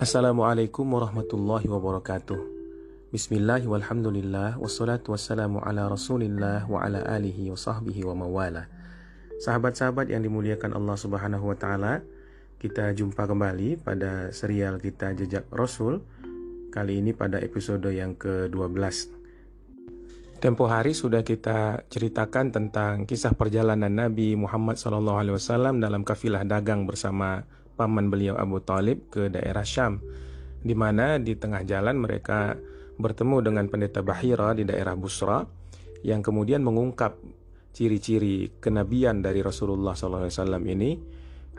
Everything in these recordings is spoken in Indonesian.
Assalamualaikum warahmatullahi wabarakatuh. Bismillah walhamdulillah wassalatu wassalamu ala rasulillah wa ala alihi wa sahbihi wa mawala. Sahabat-sahabat yang dimuliakan Allah subhanahu wa ta'ala, kita jumpa kembali pada serial kita Jejak Rasul. Kali ini pada episode yang ke-12. Tempo hari sudah kita ceritakan tentang kisah perjalanan Nabi Muhammad SAW dalam kafilah dagang bersama paman beliau Abu Talib ke daerah Syam, di mana di tengah jalan mereka bertemu dengan pendeta Bahira di daerah Busra yang kemudian mengungkap ciri-ciri kenabian dari Rasulullah SAW ini,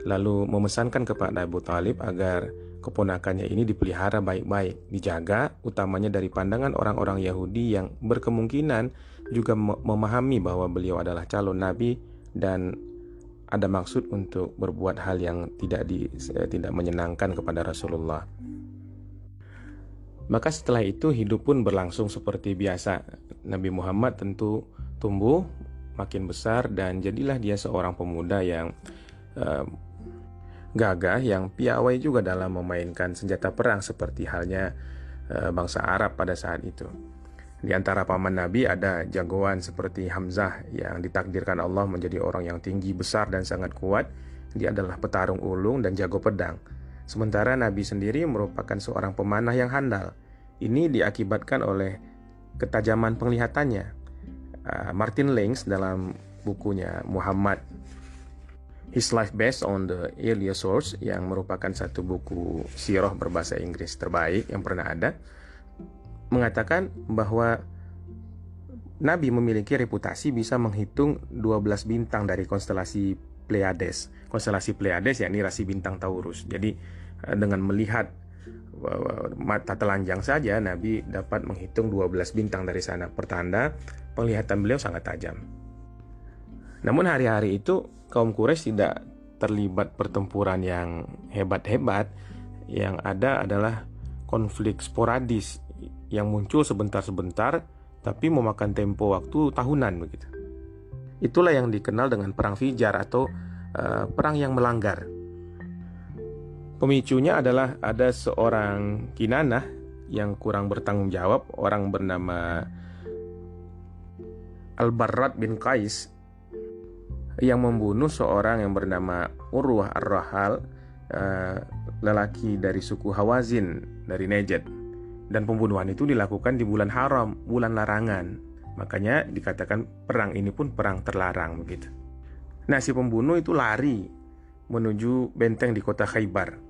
lalu memesankan kepada Abu Talib agar keponakannya ini dipelihara baik-baik, dijaga utamanya dari pandangan orang-orang Yahudi yang berkemungkinan juga memahami bahwa beliau adalah calon nabi dan ada maksud untuk berbuat hal yang tidak menyenangkan kepada Rasulullah. Maka setelah itu hidup pun berlangsung seperti biasa. Nabi Muhammad tentu tumbuh makin besar dan jadilah dia seorang pemuda yang gagah, yang piawai juga dalam memainkan senjata perang seperti halnya bangsa Arab pada saat itu. Di antara paman Nabi ada jagoan seperti Hamzah yang ditakdirkan Allah menjadi orang yang tinggi, besar, dan sangat kuat. Dia adalah petarung ulung dan jago pedang. Sementara Nabi sendiri merupakan seorang pemanah yang handal. Ini diakibatkan oleh ketajaman penglihatannya. Martin Lings dalam bukunya Muhammad, His Life Based on the Earlier Source, yang merupakan satu buku sirah berbahasa Inggris terbaik yang pernah ada, mengatakan bahwa Nabi memiliki reputasi bisa menghitung 12 bintang dari konstelasi Pleiades. Konstelasi Pleiades yakni rasi bintang Taurus. Jadi dengan melihat mata telanjang saja Nabi dapat menghitung 12 bintang dari sana. Pertanda penglihatan beliau sangat tajam. Namun hari-hari itu kaum Quraisy tidak terlibat pertempuran yang hebat-hebat. Yang ada adalah konflik sporadis yang muncul sebentar-sebentar tapi memakan tempo waktu tahunan begitu. Itulah yang dikenal dengan perang Fijar atau perang yang melanggar. Pemicunya adalah ada seorang Kinanah yang kurang bertanggung jawab, orang bernama Al-Barrad bin Qais, yang membunuh seorang yang bernama Urwah Ar-Rahal, lelaki dari suku Hawazin dari Najd. Dan pembunuhan itu dilakukan di bulan haram, bulan larangan. Makanya dikatakan perang ini pun perang terlarang begitu. Nah, si pembunuh itu lari menuju benteng di kota Khaybar.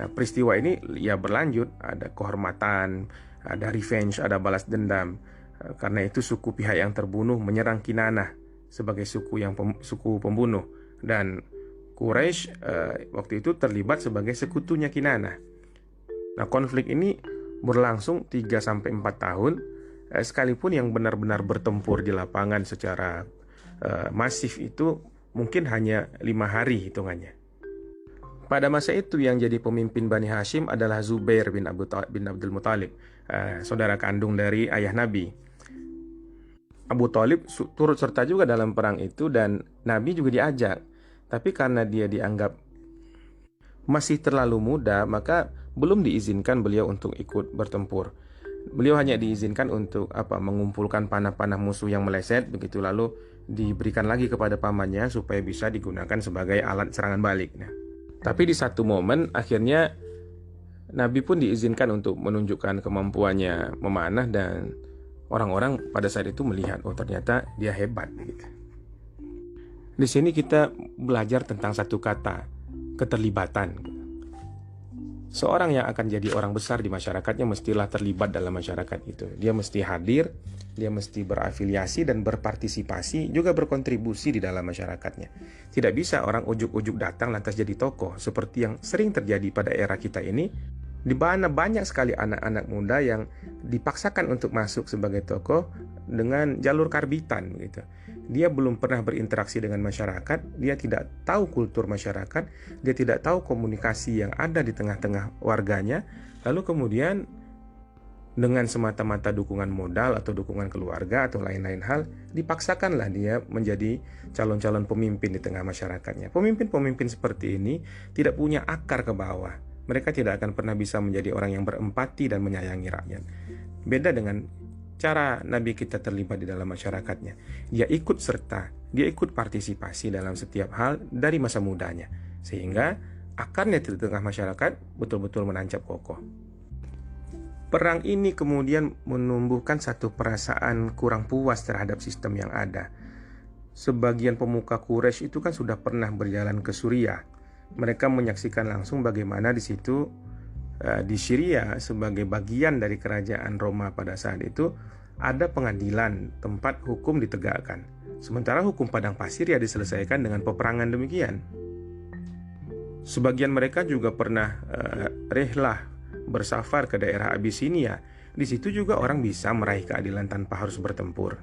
Nah, peristiwa ini ya berlanjut, ada kehormatan, ada revenge, ada balas dendam. Karena itu suku pihak yang terbunuh menyerang Kinanah sebagai suku pembunuh, dan Quraisy waktu itu terlibat sebagai sekutunya Kinanah. Nah, konflik ini berlangsung 3-4 tahun, sekalipun yang benar-benar bertempur di lapangan secara masif itu mungkin hanya 5 hari hitungannya. Pada masa itu yang jadi pemimpin Bani Hashim adalah Zubair bin Abdul Muthalib, saudara kandung dari ayah Nabi. Abu Talib turut serta juga dalam perang itu dan Nabi juga diajak. Tapi karena dia dianggap masih terlalu muda, maka belum diizinkan beliau untuk ikut bertempur. Beliau hanya diizinkan untuk mengumpulkan panah-panah musuh yang meleset begitu, lalu diberikan lagi kepada pamannya supaya bisa digunakan sebagai alat serangan balik. Nah, tapi di satu momen akhirnya Nabi pun diizinkan untuk menunjukkan kemampuannya memanah dan orang-orang pada saat itu melihat, oh ternyata dia hebat gitu. Di sini kita belajar tentang satu kata, keterlibatan. Seorang yang akan jadi orang besar di masyarakatnya mestilah terlibat dalam masyarakat itu. Dia mesti hadir, dia mesti berafiliasi dan berpartisipasi, juga berkontribusi di dalam masyarakatnya. Tidak bisa orang ujuk-ujuk datang lantas jadi tokoh, seperti yang sering terjadi pada era kita ini, di mana banyak sekali anak-anak muda yang dipaksakan untuk masuk sebagai tokoh dengan jalur karbitan gitu. Dia belum pernah berinteraksi dengan masyarakat, dia tidak tahu kultur masyarakat, dia tidak tahu komunikasi yang ada di tengah-tengah warganya, lalu kemudian dengan semata-mata dukungan modal atau dukungan keluarga atau lain-lain hal, dipaksakanlah dia menjadi calon-calon pemimpin di tengah masyarakatnya. Pemimpin-pemimpin seperti ini tidak punya akar ke bawah. Mereka tidak akan pernah bisa menjadi orang yang berempati dan menyayangi rakyat. Beda dengan cara Nabi kita terlibat di dalam masyarakatnya. Dia ikut serta, dia ikut partisipasi dalam setiap hal dari masa mudanya, sehingga akarnya di tengah masyarakat betul-betul menancap kokoh. Perang ini kemudian menumbuhkan satu perasaan kurang puas terhadap sistem yang ada. Sebagian pemuka Quraisy itu kan sudah pernah berjalan ke Suriah. Mereka menyaksikan langsung bagaimana di situ di Syria sebagai bagian dari kerajaan Roma pada saat itu ada pengadilan tempat hukum ditegakkan. Sementara hukum padang pasir ya diselesaikan dengan peperangan demikian. Sebagian mereka juga pernah rihlah bersafar ke daerah Abisinia. Di situ juga orang bisa meraih keadilan tanpa harus bertempur.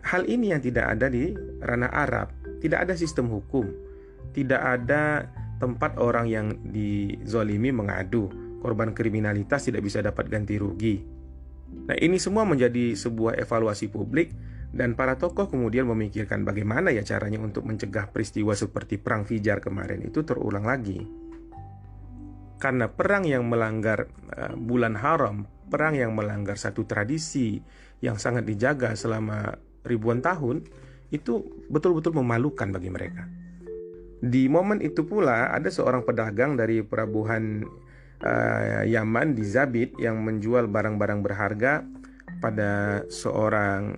Hal ini yang tidak ada di ranah Arab. Tidak ada sistem hukum, tidak ada tempat orang yang dizolimi mengadu, korban kriminalitas tidak bisa dapat ganti rugi. Nah, ini semua menjadi sebuah evaluasi publik, dan para tokoh kemudian memikirkan bagaimana ya caranya untuk mencegah peristiwa seperti perang Fijar kemarin itu terulang lagi. Karena perang yang melanggar bulan haram, perang yang melanggar satu tradisi yang sangat dijaga selama ribuan tahun, itu betul-betul memalukan bagi mereka. Di momen itu pula ada seorang pedagang dari pelabuhan Yaman di Zabid yang menjual barang-barang berharga pada seorang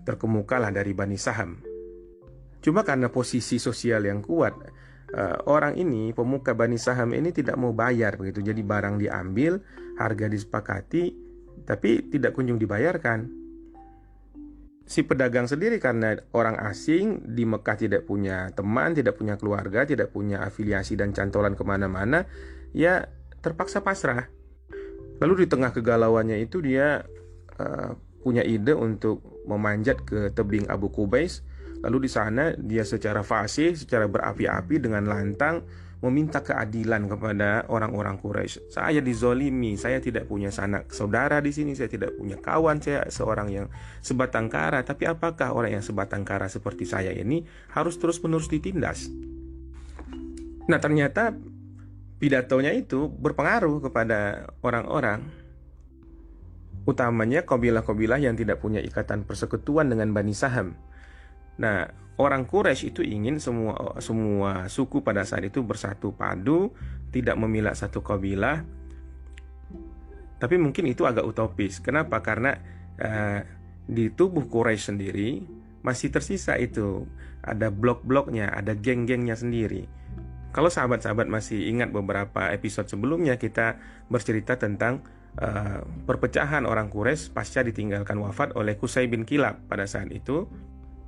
terkemuka lah dari Bani Saham. Cuma karena posisi sosial yang kuat, orang ini, pemuka Bani Saham ini tidak mau bayar begitu. Jadi barang diambil, harga disepakati, tapi tidak kunjung dibayarkan. Si pedagang sendiri karena orang asing di Mekah, tidak punya teman, tidak punya keluarga, tidak punya afiliasi dan cantolan kemana-mana, ya terpaksa pasrah. Lalu di tengah kegalauannya itu dia punya ide untuk memanjat ke tebing Abu Qubais. Lalu di sana dia secara fasih, secara berapi-api dengan lantang meminta keadilan kepada orang-orang Quraisy. Saya dizolimi, saya tidak punya sanak saudara di sini, saya tidak punya kawan, saya seorang yang sebatang kara. Tapi apakah orang yang sebatang kara seperti saya ini harus terus-menerus ditindas? Nah, ternyata pidatonya itu berpengaruh kepada orang-orang, utamanya kabilah-kabilah yang tidak punya ikatan persekutuan dengan Bani Saham. Nah, orang Quraisy itu ingin semua suku pada saat itu bersatu padu, tidak memilih satu kabilah. Tapi mungkin itu agak utopis. Kenapa? Karena di tubuh Quraisy sendiri masih tersisa itu, ada blok-bloknya, ada geng-gengnya sendiri. Kalau sahabat-sahabat masih ingat beberapa episode sebelumnya, kita bercerita tentang perpecahan orang Quraisy pasca ditinggalkan wafat oleh Qusay bin Kilab. Pada saat itu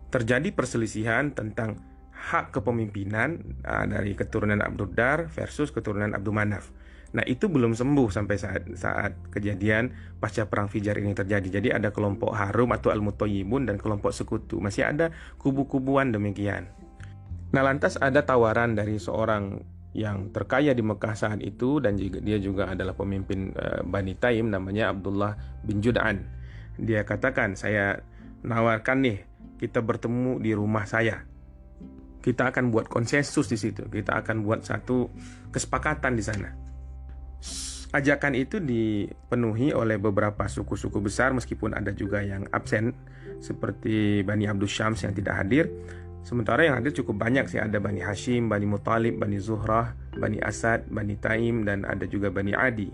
terjadi perselisihan tentang hak kepemimpinan dari keturunan Abduddar versus keturunan Abdul Manaf. Nah, itu belum sembuh sampai saat kejadian pasca perang Fijar ini terjadi. Jadi ada kelompok Harum atau Al-Mutayyibun dan kelompok sekutu. Masih ada kubu-kubuan demikian. Nah, lantas ada tawaran dari seorang yang terkaya di Mekah saat itu, dan dia juga adalah pemimpin Bani Taim, namanya Abdullah bin Jud'an. Dia katakan, saya nawarkan nih, kita bertemu di rumah saya. Kita akan buat konsensus di situ. Kita akan buat satu kesepakatan di sana. Ajakan itu dipenuhi oleh beberapa suku-suku besar, meskipun ada juga yang absen seperti Bani Abdus Syams yang tidak hadir. Sementara yang hadir cukup banyak sih, ada Bani Hashim, Bani Muthalib, Bani Zuhrah, Bani Asad, Bani Taim, dan ada juga Bani Adi.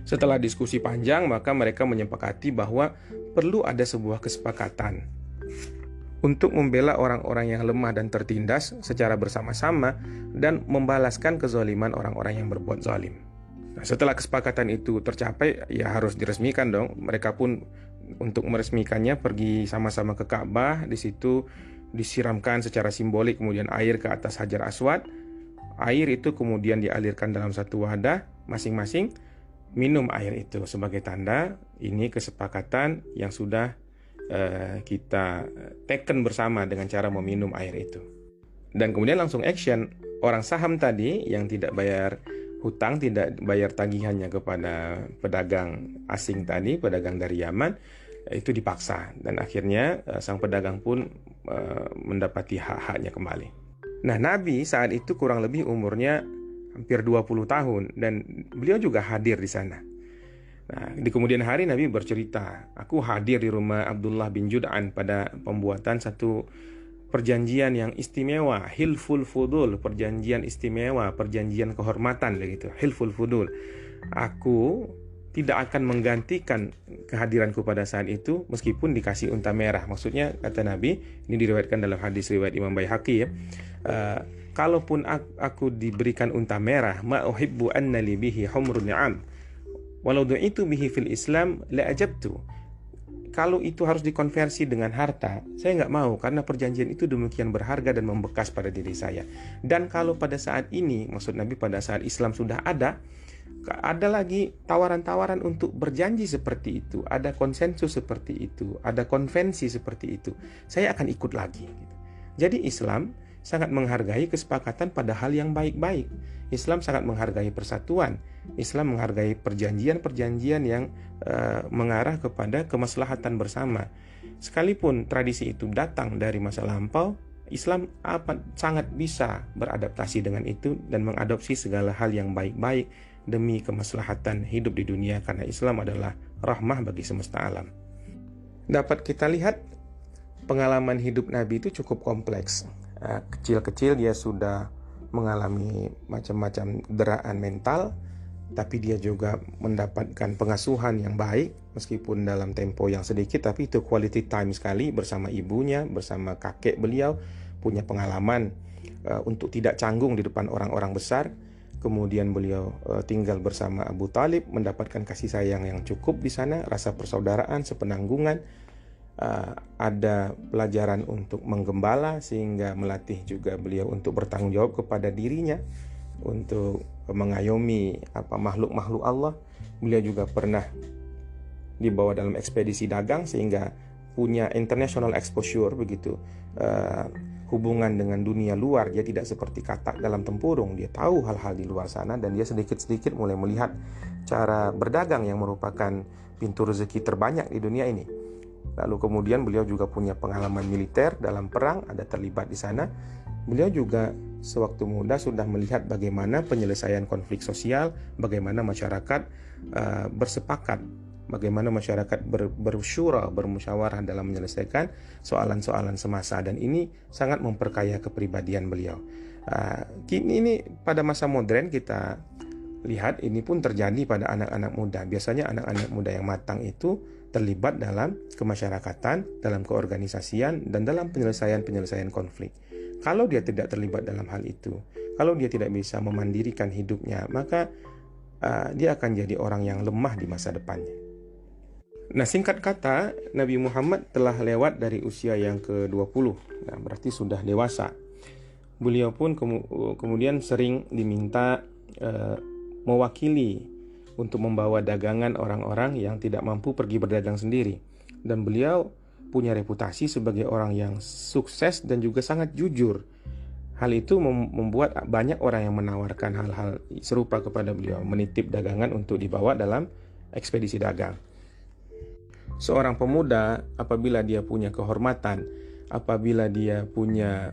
Setelah diskusi panjang, maka mereka menyepakati bahwa perlu ada sebuah kesepakatan untuk membela orang-orang yang lemah dan tertindas secara bersama-sama dan membalaskan kezaliman orang-orang yang berbuat zalim. Nah, setelah kesepakatan itu tercapai, ya harus diresmikan dong. Mereka pun untuk meresmikannya pergi sama-sama ke Ka'bah. Di situ disiramkan secara simbolik kemudian air ke atas Hajar Aswad. Air itu kemudian dialirkan dalam satu wadah, masing-masing minum air itu sebagai tanda ini kesepakatan yang sudah kita taken bersama dengan cara meminum air itu. Dan kemudian langsung action. Orang saham tadi yang tidak bayar hutang, tidak bayar tagihannya kepada pedagang asing tadi, pedagang dari Yaman, itu dipaksa. Dan akhirnya sang pedagang pun mendapati hak-haknya kembali. Nah, Nabi saat itu kurang lebih umurnya hampir 20 tahun, dan beliau juga hadir di sana. Nah, di kemudian hari Nabi bercerita, aku hadir di rumah Abdullah bin Jud'an pada pembuatan satu perjanjian yang istimewa, Hilful Fudul, perjanjian istimewa, perjanjian kehormatan begitu, Hilful Fudul. Aku tidak akan menggantikan kehadiranku pada saat itu meskipun dikasih unta merah. Maksudnya, kata Nabi, ini diriwayatkan dalam hadis riwayat Imam Baihaqi ya, kalaupun aku diberikan unta merah, ma uhibbu anna li bihi humrun ni'am walau du'itu bihi fil Islam la ajabtu. Kalau itu harus dikonversi dengan harta, saya nggak mau, karena perjanjian itu demikian berharga dan membekas pada diri saya. Dan kalau pada saat ini, maksud Nabi pada saat Islam sudah ada lagi tawaran-tawaran untuk berjanji seperti itu, ada konsensus seperti itu, ada konvensi seperti itu, saya akan ikut lagi. Jadi Islam sangat menghargai kesepakatan pada hal yang baik-baik. Islam sangat menghargai persatuan. Islam menghargai perjanjian-perjanjian yang mengarah kepada kemaslahatan bersama. Sekalipun tradisi itu datang dari masa lampau, Islam sangat bisa beradaptasi dengan itu dan mengadopsi segala hal yang baik-baik demi kemaslahatan hidup di dunia, karena Islam adalah rahmah bagi semesta alam. Dapat kita lihat pengalaman hidup Nabi itu cukup kompleks. Kecil-kecil dia sudah mengalami macam-macam deraan mental, tapi dia juga mendapatkan pengasuhan yang baik meskipun dalam tempo yang sedikit, tapi itu quality time sekali bersama ibunya, bersama kakek beliau, punya pengalaman untuk tidak canggung di depan orang-orang besar. Kemudian beliau tinggal bersama Abu Talib, mendapatkan kasih sayang yang cukup di sana, rasa persaudaraan, sepenanggungan. Ada pelajaran untuk menggembala sehingga melatih juga beliau untuk bertanggung jawab kepada dirinya, untuk mengayomi makhluk-makhluk Allah. Beliau juga pernah dibawa dalam ekspedisi dagang sehingga punya international exposure begitu, hubungan dengan dunia luar. Dia tidak seperti katak dalam tempurung, dia tahu hal-hal di luar sana, dan dia sedikit-sedikit mulai melihat cara berdagang yang merupakan pintu rezeki terbanyak di dunia ini. Lalu kemudian beliau juga punya pengalaman militer dalam perang, ada terlibat di sana. Beliau juga sewaktu muda sudah melihat bagaimana penyelesaian konflik sosial, bagaimana masyarakat bersepakat, bagaimana masyarakat bersyura, bermusyawarah dalam menyelesaikan soalan-soalan semasa, dan ini sangat memperkaya kepribadian beliau. Ini pada masa modern kita lihat ini pun terjadi pada anak-anak muda. Biasanya anak-anak muda yang matang itu terlibat dalam kemasyarakatan, dalam keorganisasian, dan dalam penyelesaian konflik. Kalau dia tidak terlibat dalam hal itu, kalau dia tidak bisa memandirikan hidupnya, maka dia akan jadi orang yang lemah di masa depannya. Nah, singkat kata, Nabi Muhammad telah lewat dari usia yang ke-20, nah, berarti sudah dewasa. Beliau pun kemudian sering diminta mewakili untuk membawa dagangan orang-orang yang tidak mampu pergi berdagang sendiri. Dan beliau punya reputasi sebagai orang yang sukses dan juga sangat jujur. Hal itu membuat banyak orang yang menawarkan hal-hal serupa kepada beliau, menitip dagangan untuk dibawa dalam ekspedisi dagang. Seorang pemuda, apabila dia punya kehormatan, apabila dia punya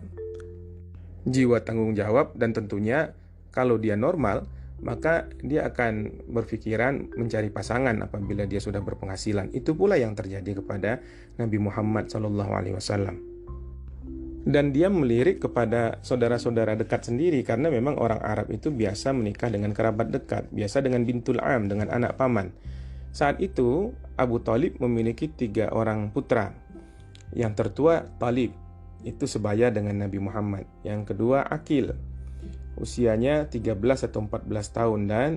jiwa tanggung jawab, dan tentunya kalau dia normal, maka dia akan berpikiran mencari pasangan apabila dia sudah berpenghasilan. Itu pula yang terjadi kepada Nabi Muhammad SAW. Dan dia melirik kepada saudara-saudara dekat sendiri, karena memang orang Arab itu biasa menikah dengan kerabat dekat, biasa dengan bintul am, dengan anak paman. Saat itu Abu Talib memiliki 3 orang putra. Yang tertua Talib, itu sebaya dengan Nabi Muhammad. Yang kedua Akil, usianya 13 atau 14 tahun, dan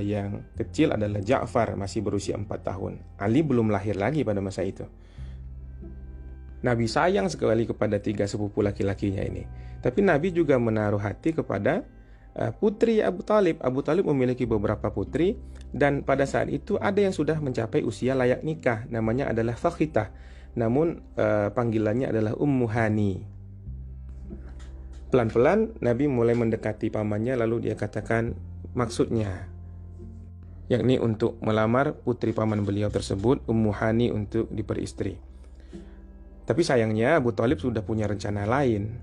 yang kecil adalah Ja'far, masih berusia 4 tahun. Ali belum lahir lagi pada masa itu. Nabi sayang sekali kepada 3 sepupu laki-lakinya ini. Tapi Nabi juga menaruh hati kepada putri Abu Talib. Abu Talib memiliki beberapa putri, dan pada saat itu ada yang sudah mencapai usia layak nikah. Namanya adalah Fakhitah, namun panggilannya adalah Ummu Hani. Pelan-pelan Nabi mulai mendekati pamannya, lalu dia katakan maksudnya, yakni untuk melamar putri paman beliau tersebut, Ummu Hani, untuk diperistri. Tapi sayangnya Abu Talib sudah punya rencana lain.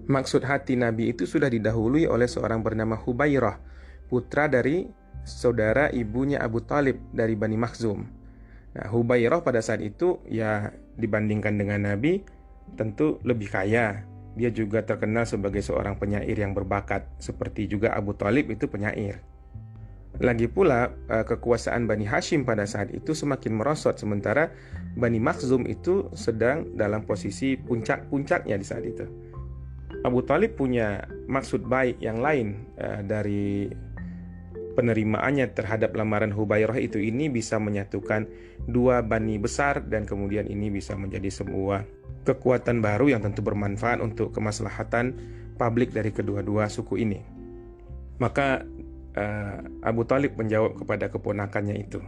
Maksud hati Nabi itu sudah didahului oleh seorang bernama Hubairah, putra dari saudara ibunya Abu Talib dari Bani Makhzum. Nah, Hubairah pada saat itu ya dibandingkan dengan Nabi tentu lebih kaya. Dia juga terkenal sebagai seorang penyair yang berbakat, seperti juga Abu Talib itu penyair. Lagi pula kekuasaan Bani Hashim pada saat itu semakin merosot, sementara Bani Makhzum itu sedang dalam posisi puncak-puncaknya di saat itu. Abu Talib punya maksud baik yang lain dari penerimaannya terhadap lamaran Hubairah itu. Ini bisa menyatukan dua bani besar dan kemudian ini bisa menjadi sebuah kekuatan baru yang tentu bermanfaat untuk kemaslahatan publik dari kedua-dua suku ini. Maka Abu Talib menjawab kepada keponakannya itu,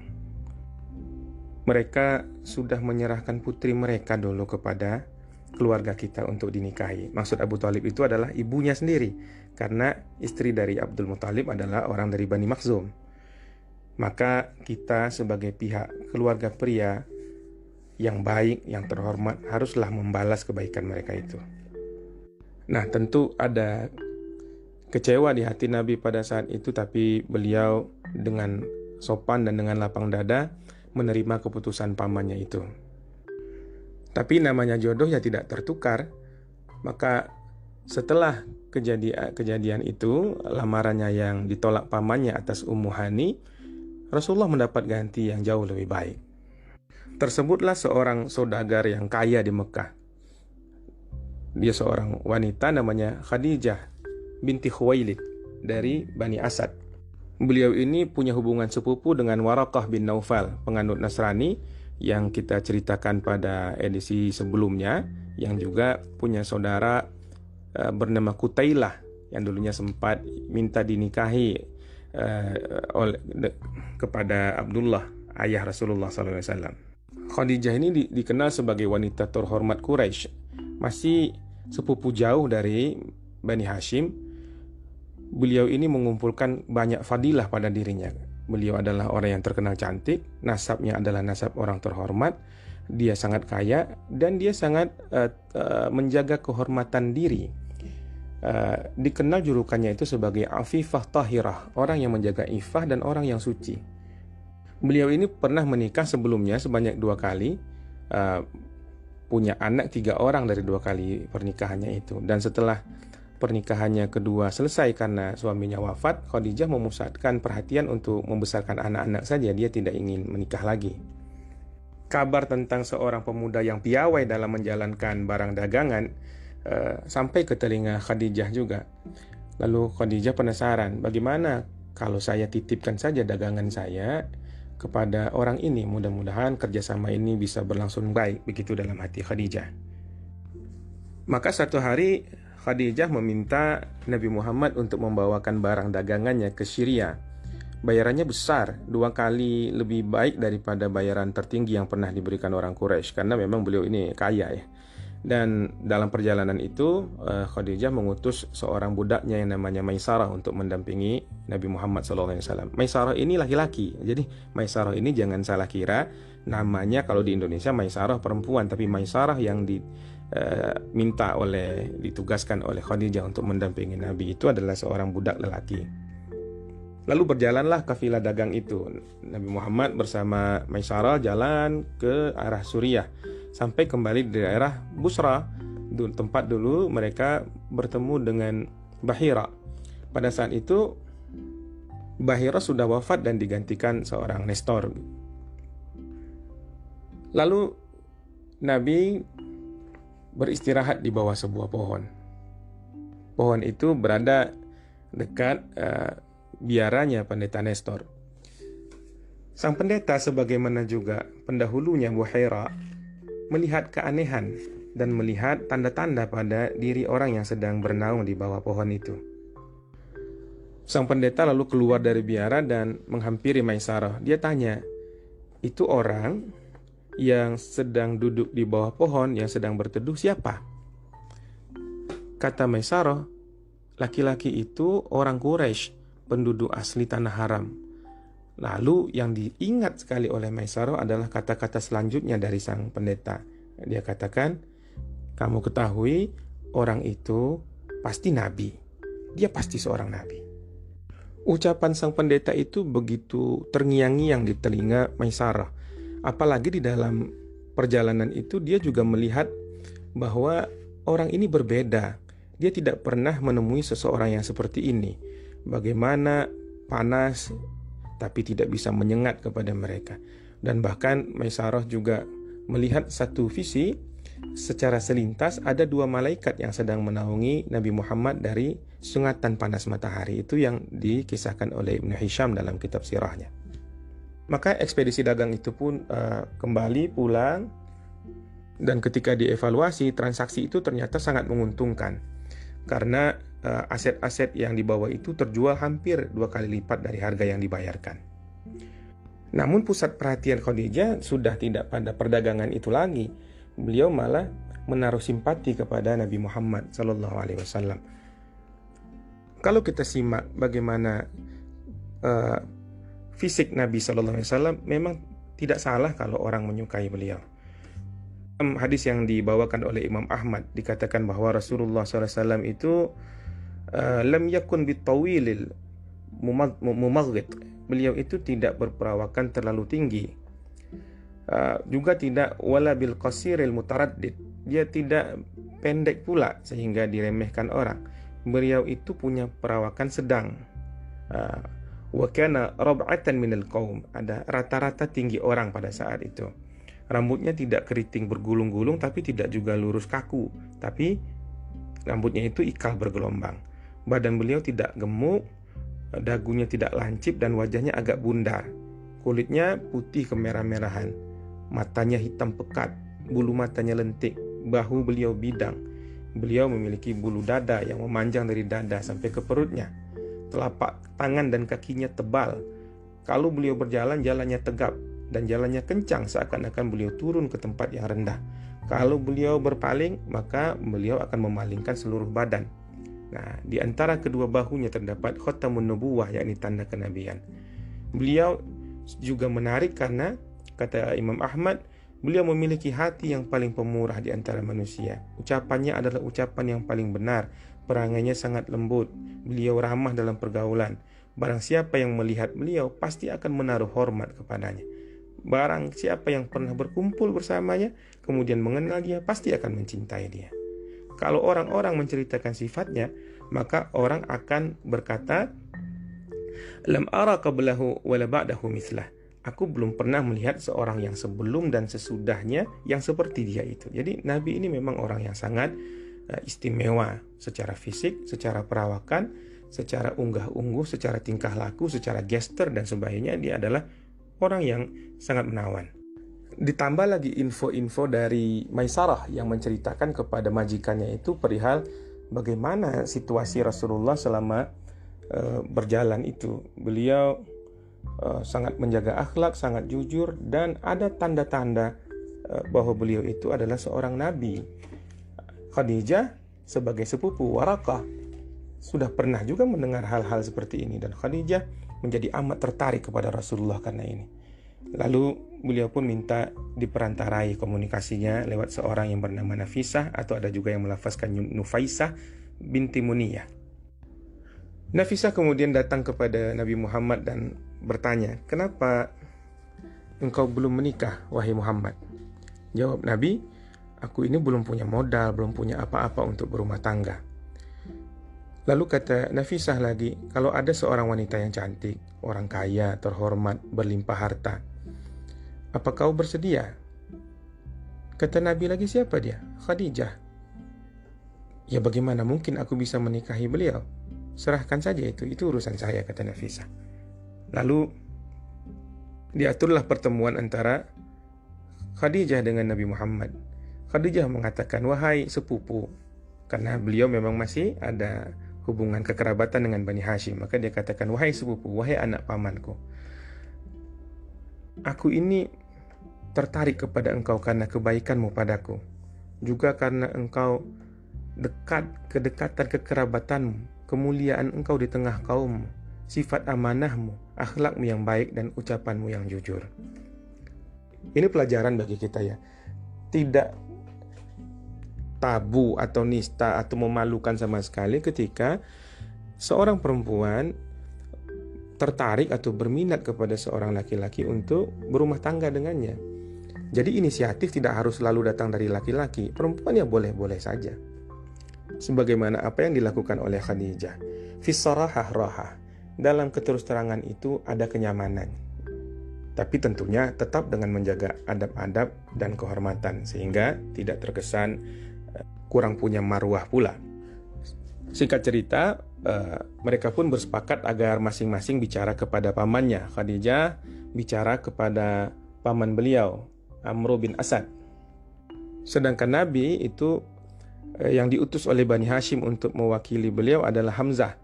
mereka sudah menyerahkan putri mereka dulu kepada keluarga kita untuk dinikahi. Maksud Abu Talib itu adalah ibunya sendiri, karena istri dari Abdul Muthalib adalah orang dari Bani Makhzum. Maka kita sebagai pihak keluarga pria yang baik, yang terhormat, haruslah membalas kebaikan mereka itu. Nah, tentu ada kecewa di hati Nabi pada saat itu, tapi beliau dengan sopan dan dengan lapang dada menerima keputusan pamannya itu. Tapi namanya jodoh ya tidak tertukar. Maka setelah kejadian itu, lamarannya yang ditolak pamannya atas Ummu Hani, Rasulullah mendapat ganti yang jauh lebih baik. Tersebutlah seorang saudagar yang kaya di Mekah. Dia seorang wanita namanya Khadijah binti Khuwailid dari Bani Asad. Beliau ini punya hubungan sepupu dengan Waraqah bin Naufal, penganut Nasrani yang kita ceritakan pada edisi sebelumnya, yang juga punya saudara bernama Kutailah yang dulunya sempat minta dinikahi kepada Abdullah, ayah Rasulullah SAW. Khadijah ini dikenal sebagai wanita terhormat Quraisy, masih sepupu jauh dari Bani Hashim. Beliau ini mengumpulkan banyak fadilah pada dirinya. Beliau adalah orang yang terkenal cantik, nasabnya adalah nasab orang terhormat, dia sangat kaya, dan dia sangat menjaga kehormatan diri. Dikenal julukannya itu sebagai Afifah Tahirah, orang yang menjaga ifah dan orang yang suci. Beliau ini pernah menikah sebelumnya sebanyak 2 kali, punya anak 3 orang dari 2 kali pernikahannya itu. Dan setelah pernikahannya kedua selesai karena suaminya wafat, Khadijah memusatkan perhatian untuk membesarkan anak-anak saja, dia tidak ingin menikah lagi. Kabar tentang seorang pemuda yang piawai dalam menjalankan barang dagangan sampai ke telinga Khadijah juga. Lalu Khadijah penasaran, bagaimana kalau saya titipkan saja dagangan saya kepada orang ini, mudah-mudahan kerjasama ini bisa berlangsung baik, begitu dalam hati Khadijah. Maka satu hari Khadijah meminta Nabi Muhammad untuk membawakan barang dagangannya ke Syria. Bayarannya besar, 2 kali lebih baik daripada bayaran tertinggi yang pernah diberikan orang Quraisy, karena memang beliau ini kaya ya. Dan dalam perjalanan itu Khadijah mengutus seorang budaknya yang namanya Maisarah untuk mendampingi Nabi Muhammad SAW. Maisarah ini laki-laki, jadi Maisarah ini jangan salah kira namanya kalau di Indonesia Maisarah perempuan, tapi Maisarah yang ditugaskan oleh Khadijah untuk mendampingi Nabi itu adalah seorang budak lelaki. Lalu berjalanlah kafilah dagang itu. Nabi Muhammad bersama Maisarah jalan ke arah Suriah sampai kembali di daerah Busra, tempat dulu mereka bertemu dengan Bahira. Pada saat itu Bahira sudah wafat dan digantikan seorang Nestor. Lalu Nabi beristirahat di bawah sebuah pohon. Pohon itu berada dekat biaranya pendeta Nestor. Sang pendeta sebagaimana juga pendahulunya Buhaira melihat keanehan dan melihat tanda-tanda pada diri orang yang sedang bernaung di bawah pohon itu. Sang pendeta lalu keluar dari biara dan menghampiri Maisarah. Dia tanya, itu orang yang sedang duduk di bawah pohon yang sedang berteduh siapa? Kata Maisarah, laki-laki itu orang Quraisy, penduduk asli tanah haram. Lalu yang diingat sekali oleh Maisarah adalah kata-kata selanjutnya dari sang pendeta. Dia katakan, kamu ketahui orang itu pasti nabi. Dia pasti seorang nabi. Ucapan sang pendeta itu begitu terngiang-ngiang di telinga Maisarah. Apalagi di dalam perjalanan itu dia juga melihat bahwa orang ini berbeda. Dia tidak pernah menemui seseorang yang seperti ini. Bagaimana panas tapi tidak bisa menyengat kepada mereka. Dan bahkan Maisarah juga melihat satu visi secara selintas, ada dua malaikat yang sedang menaungi Nabi Muhammad dari sengatan panas matahari. Itu yang dikisahkan oleh Ibnu Hisham dalam kitab sirahnya. Maka ekspedisi dagang itu pun kembali pulang, dan ketika dievaluasi, transaksi itu ternyata sangat menguntungkan karena aset-aset yang dibawa itu terjual hampir 2 kali lipat dari harga yang dibayarkan. Namun pusat perhatian Khadijah sudah tidak pada perdagangan itu lagi. Beliau malah menaruh simpati kepada Nabi Muhammad SAW. Kalau kita simak bagaimana fisik Nabi SAW, memang tidak salah kalau orang menyukai beliau. Hadis yang dibawakan oleh Imam Ahmad dikatakan bahwa Rasulullah SAW itu lam yakun bitawilil mumaghit. Beliau itu tidak berperawakan terlalu tinggi. Juga tidak wala bil qasiril mutaraddid. Dia tidak pendek pula sehingga diremehkan orang. Beliau itu punya perawakan sedang. Wa kana rab'atan minal qaum. Ada rata-rata tinggi orang pada saat itu. Rambutnya tidak keriting bergulung-gulung, tapi tidak juga lurus kaku, tapi rambutnya itu ikal bergelombang. Badan beliau tidak gemuk, dagunya tidak lancip, dan wajahnya agak bundar. Kulitnya putih kemerah-merahan, matanya hitam pekat, bulu matanya lentik, bahu beliau bidang. Beliau memiliki bulu dada yang memanjang dari dada sampai ke perutnya. Telapak tangan dan kakinya tebal. Kalau beliau berjalan, jalannya tegap dan jalannya kencang, seakan-akan beliau turun ke tempat yang rendah. Kalau beliau berpaling, maka beliau akan memalingkan seluruh badan. Nah, di antara kedua bahunya terdapat khatamun nubuwah, yakni tanda kenabian. Beliau juga menarik karena, kata Imam Ahmad, beliau memiliki hati yang paling pemurah di antara manusia. Ucapannya adalah ucapan yang paling benar. Perangainya sangat lembut. Beliau ramah dalam pergaulan. Barang siapa yang melihat beliau pasti akan menaruh hormat kepadanya. Barang siapa yang pernah berkumpul bersamanya kemudian mengenal dia, pasti akan mencintai dia. Kalau orang-orang menceritakan sifatnya, maka orang akan berkata, lam ara qablahu wala ba'dahu mithlah. Aku belum pernah melihat seorang yang sebelum dan sesudahnya yang seperti dia itu. Jadi Nabi ini memang orang yang sangat istimewa secara fisik, secara perawakan, secara unggah-ungguh, secara tingkah laku, secara gestur dan sebagainya. Dia adalah orang yang sangat menawan. Ditambah lagi info-info dari Maisarah yang menceritakan kepada majikannya itu perihal bagaimana situasi Rasulullah selama berjalan itu. Beliau sangat menjaga akhlak, sangat jujur, dan ada tanda-tanda bahwa beliau itu adalah seorang nabi. Khadijah sebagai sepupu Warakah sudah pernah juga mendengar hal-hal seperti ini, dan Khadijah menjadi amat tertarik kepada Rasulullah karena ini. Lalu beliau pun minta diperantarai komunikasinya lewat seorang yang bernama Nafisah, atau ada juga yang melafazkan Nufaisah binti Muniyah. Nafisah kemudian datang kepada Nabi Muhammad dan bertanya, "Kenapa engkau belum menikah, wahai Muhammad?" Jawab Nabi, "Aku ini belum punya modal, belum punya apa-apa untuk berumah tangga." Lalu kata Nafisah lagi, "Kalau ada seorang wanita yang cantik, orang kaya, terhormat, berlimpah harta, apa kau bersedia?" Kata Nabi lagi, "Siapa dia?" "Khadijah." "Ya bagaimana mungkin aku bisa menikahi beliau? Serahkan saja itu urusan saya," kata Nafisah. Lalu diaturlah pertemuan antara Khadijah dengan Nabi Muhammad. Khadijah mengatakan, "Wahai sepupu," karena beliau memang masih ada hubungan kekerabatan dengan Bani Hashim, maka dia katakan, "Wahai sepupu, wahai anak pamanku, aku ini tertarik kepada engkau karena kebaikanmu padaku, juga karena engkau kedekatan kekerabatanmu, kemuliaan engkau di tengah kaummu, sifat amanahmu, akhlakmu yang baik, dan ucapanmu yang jujur." Ini pelajaran bagi kita ya. Tidak tabu atau nista atau memalukan sama sekali ketika seorang perempuan tertarik atau berminat kepada seorang laki-laki untuk berumah tangga dengannya. Jadi inisiatif tidak harus selalu datang dari laki-laki, perempuan ya boleh-boleh saja. Sebagaimana apa yang dilakukan oleh Khadijah. Fis-sarahah rahah. Dalam keterus-terangan itu ada kenyamanan. Tapi tentunya tetap dengan menjaga adab-adab dan kehormatan sehingga tidak terkesan kurang punya marwah pula. Singkat cerita, mereka pun bersepakat agar masing-masing bicara kepada pamannya. Khadijah bicara kepada paman beliau, Amr bin Asad. Sedangkan Nabi itu yang diutus oleh Bani Hashim untuk mewakili beliau adalah Hamzah.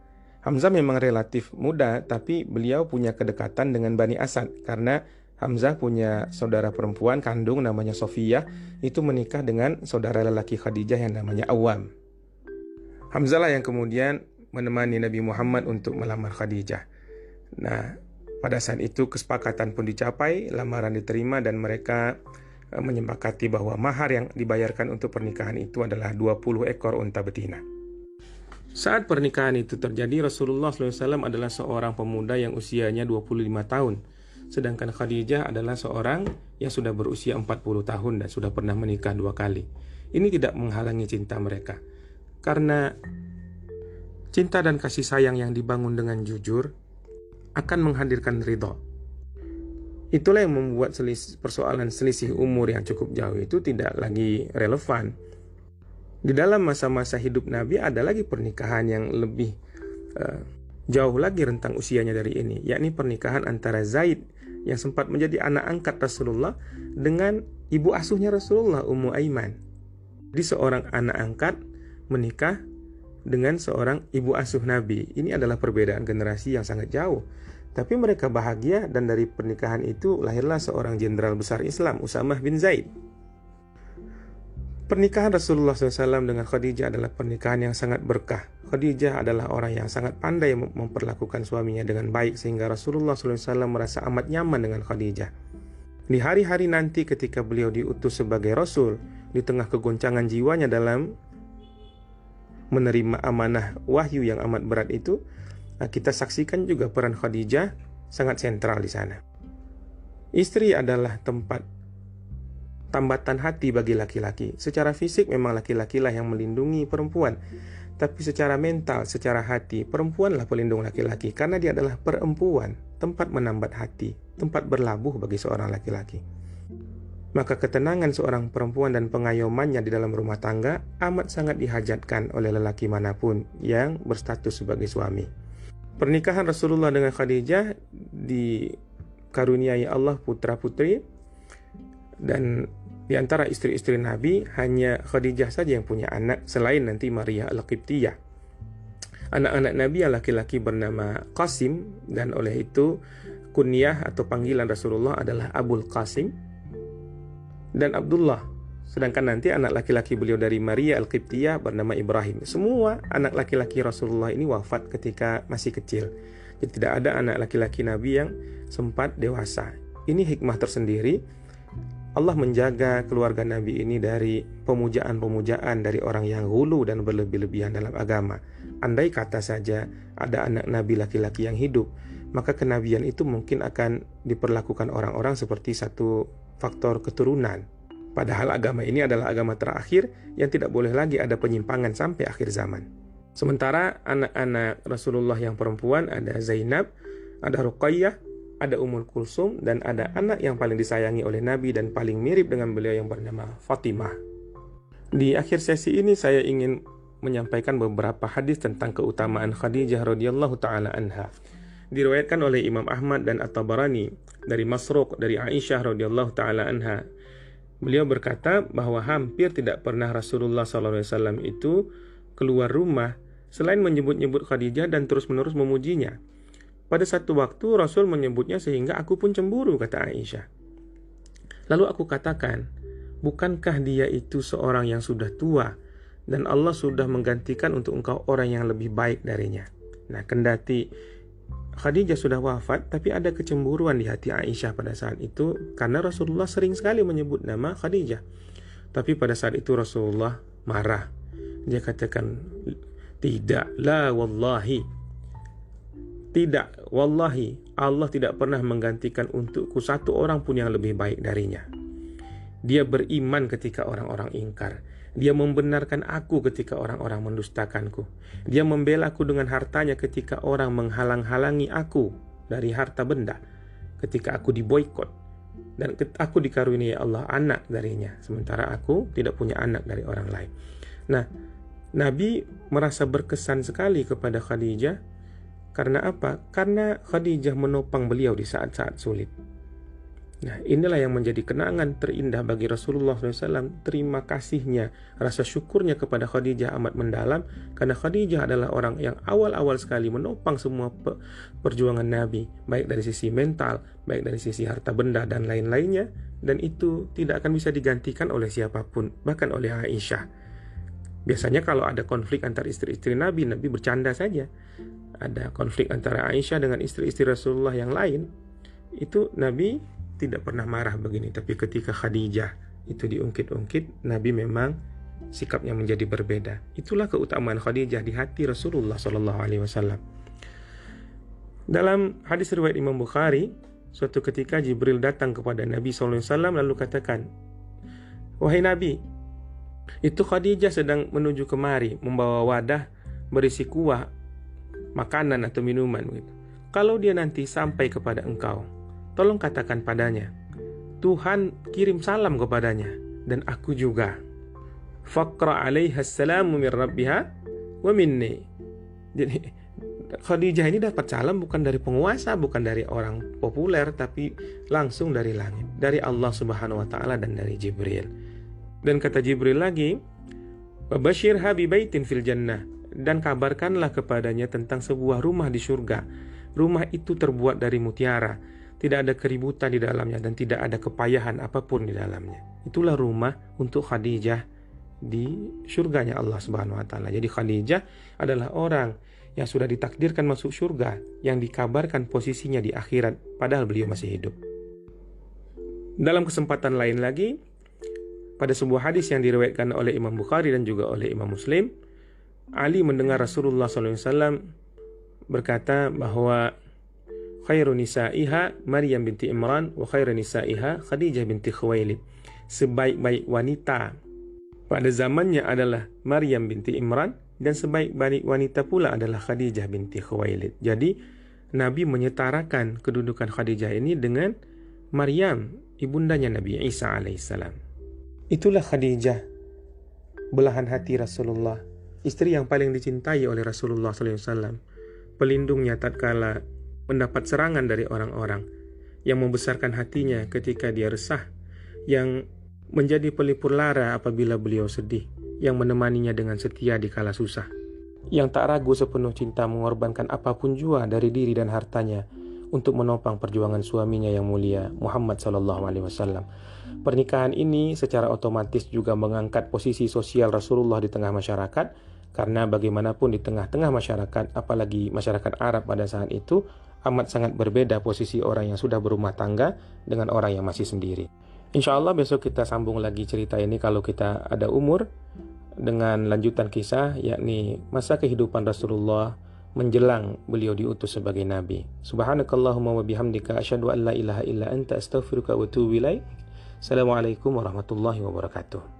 Hamzah memang relatif muda, tapi beliau punya kedekatan dengan Bani Asad karena Hamzah punya saudara perempuan kandung namanya Sofiyah, itu menikah dengan saudara lelaki Khadijah yang namanya Awam. Hamzah lah yang kemudian menemani Nabi Muhammad untuk melamar Khadijah. Nah, pada saat itu kesepakatan pun dicapai, lamaran diterima dan mereka menyepakati bahwa mahar yang dibayarkan untuk pernikahan itu adalah 20 ekor unta betina. Saat pernikahan itu terjadi, Rasulullah SAW adalah seorang pemuda yang usianya 25 tahun. Sedangkan Khadijah adalah seorang yang sudah berusia 40 tahun dan sudah pernah menikah 2 kali. Ini tidak menghalangi cinta mereka. Karena cinta dan kasih sayang yang dibangun dengan jujur akan menghadirkan ridho. Itulah yang membuat persoalan selisih umur yang cukup jauh itu tidak lagi relevan. Di dalam masa-masa hidup Nabi ada lagi pernikahan yang lebih jauh lagi rentang usianya dari ini, yakni pernikahan antara Zaid yang sempat menjadi anak angkat Rasulullah dengan ibu asuhnya Rasulullah, Ummu Aiman. Jadi seorang anak angkat menikah dengan seorang ibu asuh Nabi. Ini adalah perbedaan generasi yang sangat jauh. Tapi mereka bahagia dan dari pernikahan itu lahirlah seorang jenderal besar Islam, Usamah bin Zaid. Pernikahan Rasulullah SAW dengan Khadijah adalah pernikahan yang sangat berkah. Khadijah adalah orang yang sangat pandai memperlakukan suaminya dengan baik sehingga Rasulullah SAW merasa amat nyaman dengan Khadijah. Di hari-hari nanti ketika beliau diutus sebagai Rasul, di tengah kegoncangan jiwanya dalam menerima amanah wahyu yang amat berat itu, kita saksikan juga peran Khadijah sangat sentral di sana. Istri adalah tempat tambatan hati bagi laki-laki. Secara fisik memang laki-laki lah yang melindungi perempuan, tapi secara mental, secara hati, perempuanlah pelindung laki-laki karena dia adalah perempuan, tempat menambat hati, tempat berlabuh bagi seorang laki-laki. Maka ketenangan seorang perempuan dan pengayomannya di dalam rumah tangga amat sangat dihajatkan oleh lelaki manapun yang berstatus sebagai suami. Pernikahan Rasulullah dengan Khadijah dikaruniai Allah putra-putri, dan di antara istri-istri Nabi hanya Khadijah saja yang punya anak selain nanti Maria Al-Qibtiyah. Anak-anak Nabi yang laki-laki bernama Qasim dan oleh itu kunyah atau panggilan Rasulullah adalah Abul Qasim dan Abdullah. Sedangkan nanti anak laki-laki beliau dari Maria Al-Qibtiyah bernama Ibrahim. Semua anak laki-laki Rasulullah ini wafat ketika masih kecil. Jadi tidak ada anak laki-laki Nabi yang sempat dewasa. Ini hikmah tersendiri. Allah menjaga keluarga Nabi ini dari pemujaan-pemujaan dari orang yang hulu dan berlebih-lebihan dalam agama. Andai kata saja ada anak Nabi laki-laki yang hidup, maka kenabian itu mungkin akan diperlakukan orang-orang seperti satu faktor keturunan. Padahal agama ini adalah agama terakhir yang tidak boleh lagi ada penyimpangan sampai akhir zaman. Sementara anak-anak Rasulullah yang perempuan ada Zainab, ada Ruqayyah, ada Ummul Kulsum, dan ada anak yang paling disayangi oleh Nabi dan paling mirip dengan beliau yang bernama Fatimah. Di akhir sesi ini saya ingin menyampaikan beberapa hadis tentang keutamaan Khadijah radhiyallahu taala anha. Diriwayatkan oleh Imam Ahmad dan At-Tabarani dari Masruq dari Aisyah radhiyallahu taala anha. Beliau berkata bahwa hampir tidak pernah Rasulullah SAW itu keluar rumah selain menyebut-nyebut Khadijah dan terus-menerus memujinya. Pada satu waktu Rasul menyebutnya sehingga aku pun cemburu, kata Aisyah. Lalu aku katakan, bukankah dia itu seorang yang sudah tua dan Allah sudah menggantikan untuk engkau orang yang lebih baik darinya. Nah, kendati Khadijah sudah wafat, tapi ada kecemburuan di hati Aisyah pada saat itu karena Rasulullah sering sekali menyebut nama Khadijah. Tapi pada saat itu Rasulullah marah. Dia katakan, tidak, la wallahi, tidak, wallahi, Allah tidak pernah menggantikan untukku satu orang pun yang lebih baik darinya. Dia beriman ketika orang-orang ingkar. Dia membenarkan aku ketika orang-orang mendustakanku. Dia membela aku dengan hartanya ketika orang menghalang-halangi aku dari harta benda, ketika aku diboikot. Dan aku dikaruniai Allah anak darinya, sementara aku tidak punya anak dari orang lain. Nah, Nabi merasa berkesan sekali kepada Khadijah. Karena apa? Karena Khadijah menopang beliau di saat-saat sulit. Nah, inilah yang menjadi kenangan terindah bagi Rasulullah SAW. Terima kasihnya, rasa syukurnya kepada Khadijah amat mendalam, karena Khadijah adalah orang yang awal-awal sekali menopang semua perjuangan Nabi, baik dari sisi mental, baik dari sisi harta benda dan lain-lainnya. Dan itu tidak akan bisa digantikan oleh siapapun, bahkan oleh Aisyah. Biasanya kalau ada konflik antara istri-istri Nabi, Nabi bercanda saja. Ada konflik antara Aisyah dengan istri-istri Rasulullah yang lain, itu Nabi tidak pernah marah begini. Tapi ketika Khadijah itu diungkit-ungkit, Nabi memang sikapnya menjadi berbeda. Itulah keutamaan Khadijah di hati Rasulullah SAW. Dalam hadis riwayat Imam Bukhari, suatu ketika Jibril datang kepada Nabi SAW lalu katakan, wahai Nabi, itu Khadijah sedang menuju kemari membawa wadah berisi kuah, makanan atau minuman gitu. Kalau dia nanti sampai kepada engkau, tolong katakan padanya, Tuhan kirim salam kepadanya dan aku juga. Faqra 'alaiha assalamu min rabbiha wa minni. Jadi Khadijah ini dapat salam bukan dari penguasa, bukan dari orang populer, tapi langsung dari langit, dari Allah Subhanahu wa taala dan dari Jibril. Dan kata Jibril lagi, "Wabashirha bi baitin fil jannah." Dan kabarkanlah kepadanya tentang sebuah rumah di surga. Rumah itu terbuat dari mutiara, tidak ada keributan di dalamnya dan tidak ada kepayahan apapun di dalamnya. Itulah rumah untuk Khadijah di surganya Allah Subhanahu wa taala. Jadi Khadijah adalah orang yang sudah ditakdirkan masuk surga, yang dikabarkan posisinya di akhirat padahal beliau masih hidup. Dalam kesempatan lain lagi, pada sebuah hadis yang diriwayatkan oleh Imam Bukhari dan juga oleh Imam Muslim, Ali mendengar Rasulullah SAW berkata bahwa khairu nisa'iha Maryam binti Imran wa khairu nisa'iha Khadijah binti Khuwailid. Sebaik-baik wanita pada zamannya adalah Maryam binti Imran, dan sebaik-baik wanita pula adalah Khadijah binti Khuwailid. Jadi Nabi menyetarakan kedudukan Khadijah ini dengan Maryam, ibundanya Nabi Isa alaihissalam. Itulah Khadijah, belahan hati Rasulullah, istri yang paling dicintai oleh Rasulullah SAW, pelindungnya tatkala mendapat serangan dari orang-orang, yang membesarkan hatinya ketika dia resah, yang menjadi pelipur lara apabila beliau sedih, yang menemaninya dengan setia di kala susah, yang tak ragu sepenuh cinta mengorbankan apapun jua dari diri dan hartanya untuk menopang perjuangan suaminya yang mulia Muhammad SAW. Pernikahan ini secara otomatis juga mengangkat posisi sosial Rasulullah di tengah masyarakat, karena bagaimanapun di tengah-tengah masyarakat, apalagi masyarakat Arab pada saat itu, amat sangat berbeda posisi orang yang sudah berumah tangga dengan orang yang masih sendiri. Insya Allah besok kita sambung lagi cerita ini kalau kita ada umur, dengan lanjutan kisah, yakni masa kehidupan Rasulullah menjelang beliau diutus sebagai Nabi. Subhanakallahumma wa bihamdika asyhadu an la ilaha illa anta astaghfiruka wa atubu ilaik. Assalamualaikum warahmatullahi wabarakatuh.